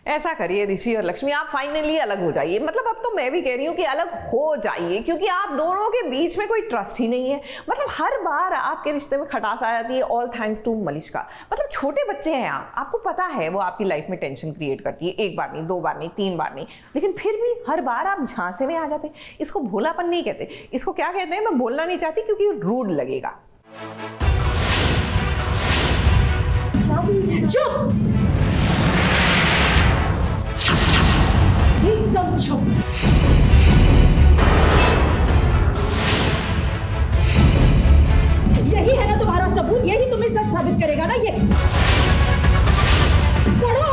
ऐसा करिए ऋषि और लक्ष्मी, आप फाइनली अलग हो जाइए। मतलब अब तो मैं भी कह रही हूँ कि अलग हो जाइए, क्योंकि आप दोनों के बीच में कोई ट्रस्ट ही नहीं है। मतलब हर बार आपके रिश्ते में खटास आ जाती है, ऑल थैंक्स टू मलिष्का। मतलब छोटे बच्चे हैं आप, आपको पता है वो आपकी लाइफ में टेंशन क्रिएट करती है, एक बार नहीं, दो बार नहीं, तीन बार नहीं, लेकिन फिर भी हर बार आप झांसे में आ जाते। इसको भोलापन नहीं कहते, इसको क्या कहते हैं मैं बोलना नहीं चाहती क्योंकि रूड लगेगा। चुप, एकदम चुप। यही है ना तुम्हारा सबूत, यही तुम्हें सच साबित करेगा ना। ये पढ़ो।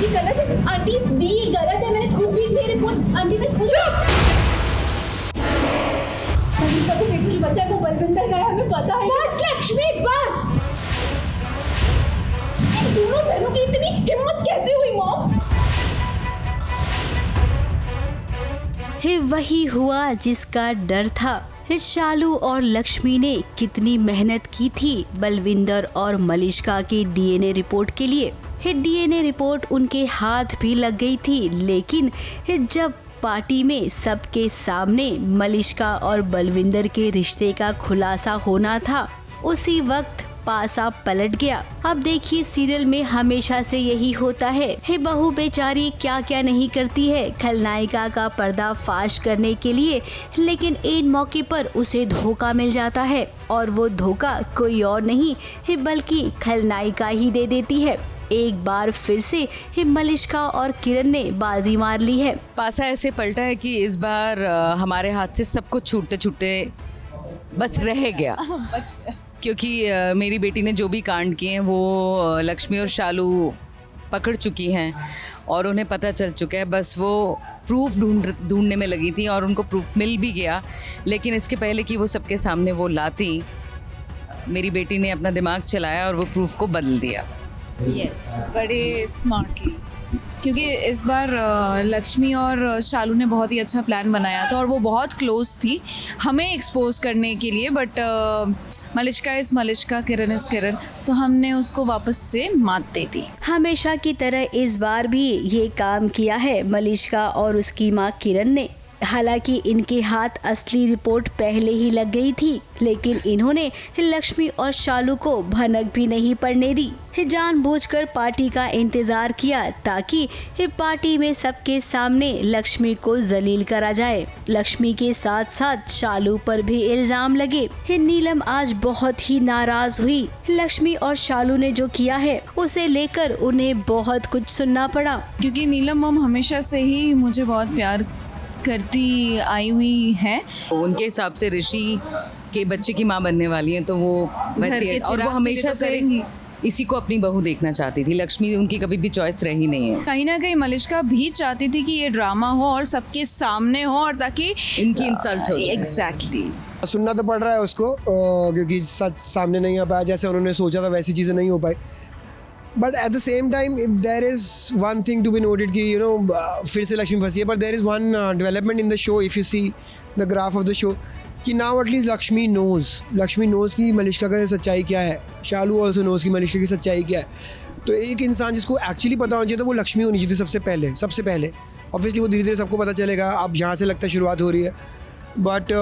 ये गलत है आंटी, दी गलत है। मैंने खुद दी रिपोर्ट आंटी ने खुद। जो बच्चा को बलविंदर का है हमें पता है। बस लक्ष्मी बस। इन दोनों बहनों की इतनी हिम्मत कैसे हुई मॉम? हे वही हुआ जिसका डर था। शालू और लक्ष्मी ने कितनी मेहनत की थी बलविंदर और मलिष्का की डीएनए रिपोर्ट के लिए। डीएनए रिपोर्ट उनके हाथ भी लग गई थी, लेकिन जब पार्टी में सबके सामने मलिष्का और बलविंदर के रिश्ते का खुलासा होना था, उसी वक्त पासा पलट गया। अब देखिए सीरियल में हमेशा से यही होता है बहू बेचारी क्या क्या नहीं करती है खलनायिका का पर्दा फाश करने के लिए, लेकिन इन मौके पर उसे धोखा मिल जाता है, और वो धोखा कोई और नहीं बल्कि खलनायिका ही दे देती है। एक बार फिर से मलिष्का और किरण ने बाजी मार ली है। पासा ऐसे पलटा है कि इस बार हमारे हाथ से सब कुछ छूटते छूटते बस रह गया। क्योंकि मेरी बेटी ने जो भी कांड किए हैं वो लक्ष्मी और शालू पकड़ चुकी हैं और उन्हें पता चल चुका है। बस वो प्रूफ ढूंढने में लगी थी और उनको प्रूफ मिल भी गया, लेकिन इसके पहले कि वो सबके सामने वो लाती, मेरी बेटी ने अपना दिमाग चलाया और वो प्रूफ को बदल दिया। यस, बड़े स्मार्टली, क्योंकि इस बार लक्ष्मी और शालू ने बहुत ही अच्छा प्लान बनाया था और वो बहुत क्लोज थी हमें एक्सपोज करने के लिए, but Malishka is Malishka, Kiran is Kiran, तो हमने उसको वापस से मात दे दी। हमेशा की तरह इस बार भी ये काम किया है मलिष्का और उसकी माँ किरण ने। हालांकि इनके हाथ असली रिपोर्ट पहले ही लग गई थी, लेकिन इन्होंने लक्ष्मी और शालू को भनक भी नहीं पड़ने दी। जानबूझकर पार्टी का इंतजार किया ताकि पार्टी में सबके सामने लक्ष्मी को जलील करा जाए। लक्ष्मी के साथ साथ शालू पर भी इल्जाम लगे। नीलम आज बहुत ही नाराज हुई। लक्ष्मी और शालू ने जो किया है उसे लेकर उन्हें बहुत कुछ सुनना पड़ा। क्योंकि नीलम मम हमेशा से ही मुझे बहुत प्यार करती आई हुई है। उनके हिसाब से ऋषि के बच्चे की माँ बनने वाली है, तो वो वैसे है और वो हमेशा से इसी को अपनी बहू देखना चाहती थी। लक्ष्मी उनकी कभी भी चॉइस रही नहीं है। कहीं ना कहीं मलिष्का भी चाहती थी कि ये ड्रामा हो और सबके सामने हो और ताकि इनकी इंसल्ट हो। एग्जैक्टली सुनना तो पड़ रहा है उसको, क्योंकि सच सामने नहीं आ पाया, जैसे उन्होंने सोचा था वैसी चीज़ें नहीं हो पाई। But at the same time if there is one thing to be noted कि फिर से लक्ष्मी फंसी है, but there is one development in the show. If you see the graph of the show कि नाउ एटलीस्ट लक्ष्मी नोज़ कि मलिष्का का सच्चाई क्या है। शालू ऑल्सो नोज़ कि मलिष्का की सच्चाई क्या है। तो एक इंसान जिसको एक्चुअली पता होना चाहिए तो वो लक्ष्मी होनी चाहिए सबसे पहले। ऑब्वियसली वो धीरे धीरे सबको पता चलेगा। अब यहाँ से लगता है शुरुआत हो रही है, बट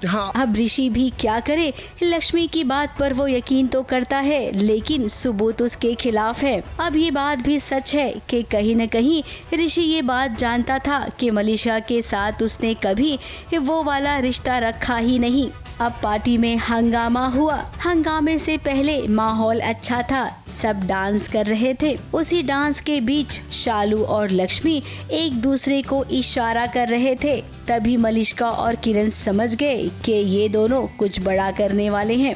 हाँ। अब ऋषि भी क्या करे, लक्ष्मी की बात पर वो यकीन तो करता है, लेकिन सबूत उसके खिलाफ है। अब ये बात भी सच है कि कहीं न कहीं ऋषि ये बात जानता था कि मलिष्का के साथ उसने कभी वो वाला रिश्ता रखा ही नहीं। अब पार्टी में हंगामा हुआ। हंगामे से पहले माहौल अच्छा था, सब डांस कर रहे थे। उसी डांस के बीच शालू और लक्ष्मी एक दूसरे को इशारा कर रहे थे। तभी मलिष्का और किरण समझ गए कि ये दोनों कुछ बड़ा करने वाले हैं।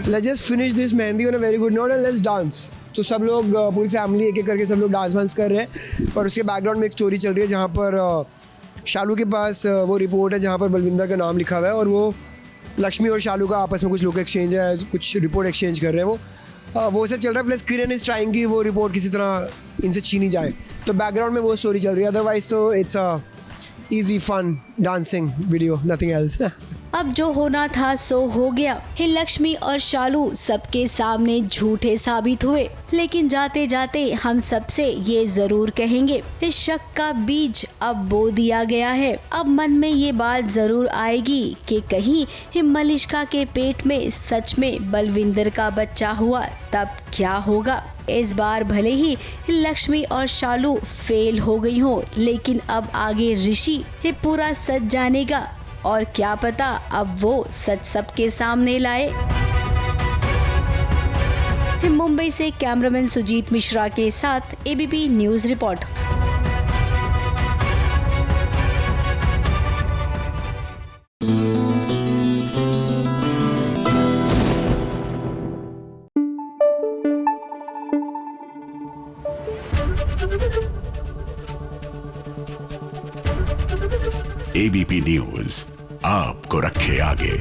Let's just finish this mehndi on a very good note and let's dance. तो सब लोग पूरी फैमिली एक एक करके सब लोग डांस वांस कर रहे हैं, और उसके बैकग्राउंड में एक स्टोरी चल रही है जहाँ पर शालू के पास वो रिपोर्ट है जहाँ पर बलविंदर का नाम लिखा हुआ है, और वो लक्ष्मी और शालू का आपस में कुछ लोग एक्सचेंज है, कुछ रिपोर्ट एक्सचेंज कर रहे हैं, वो सब चल रहा है। प्लस किरण इज ट्राइंग कि वो रिपोर्ट किसी तरह इनसे छीनी जाए, तो बैकग्राउंड में वो स्टोरी चल रही है। अदरवाइज तो it's a easy fun dancing video, nothing else. अब जो होना था सो हो गया। हे लक्ष्मी और शालू सबके सामने झूठे साबित हुए, लेकिन जाते जाते हम सबसे ये जरूर कहेंगे, इस शक का बीज अब बो दिया गया है। अब मन में ये बात जरूर आएगी कि कहीं मलिष्का के पेट में सच में बलविंदर का बच्चा हुआ, तब क्या होगा। इस बार भले ही लक्ष्मी और शालू फेल हो गई हो, लेकिन अब आगे ऋषि ये पूरा सच जानेगा, और क्या पता अब वो सच सबके सामने लाए। मुंबई से कैमरामैन सुजीत मिश्रा के साथ ABP news report. ABP news आपको रखे आगे।